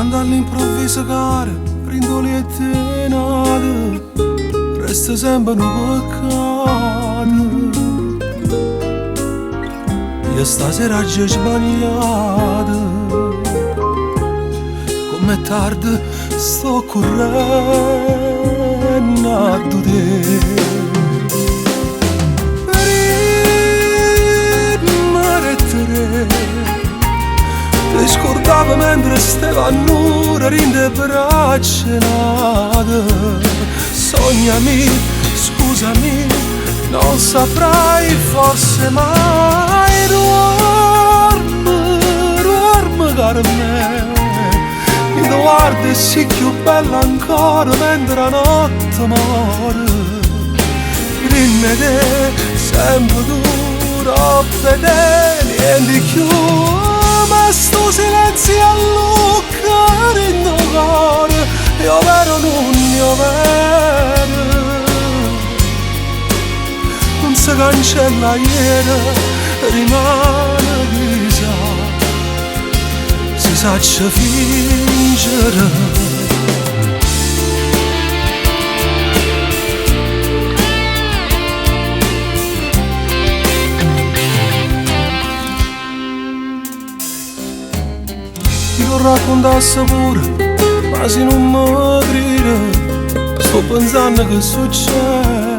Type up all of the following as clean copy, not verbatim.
Quando all'improvviso cara brindoli e tenate resta sempre un peccato. Io stasera ci ho sbagliato, come tardi sto correndo a te. Ti scordavo mentre stavo a nulla rinde braccia nate. Sognami, scusami, non saprai forse mai. Dormi caro me, mi guardi sì più bella ancora mentre la notte muore. Dimmi te, sempre duro vedere niente più. Ma sto silenzio allucca in tuo cuore, io vero non io vero. Non si cancella ieri, rimane chissà, si sa fingere. Ti lo raccontassi pure, ma se non mi crede, sto pensando che succede.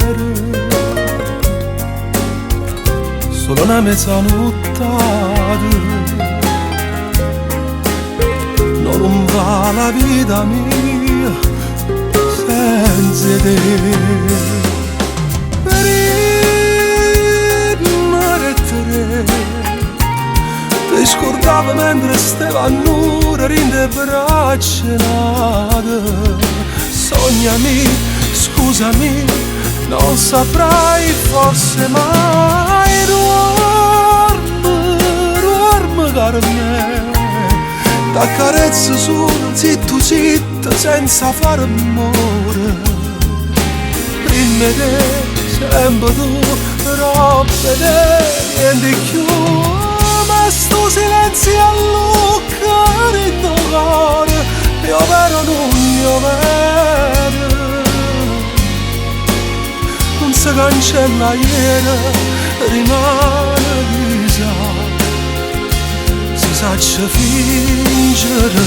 Solo una mezzanotte, non va la vita mia senza te. Ti scordavo mentre stavo a nulla rinde braccia nate. Sognami, scusami, non saprai forse mai. Dormi caro me, t'accarezzo solo zitto zitto senza fare amore. Prima te, sempre tu, però vedere niente più. Sto silenzio allucca in tuo cuore, io vero non io vero. Non si cancella ieri, rimane chissà, si sa fingere.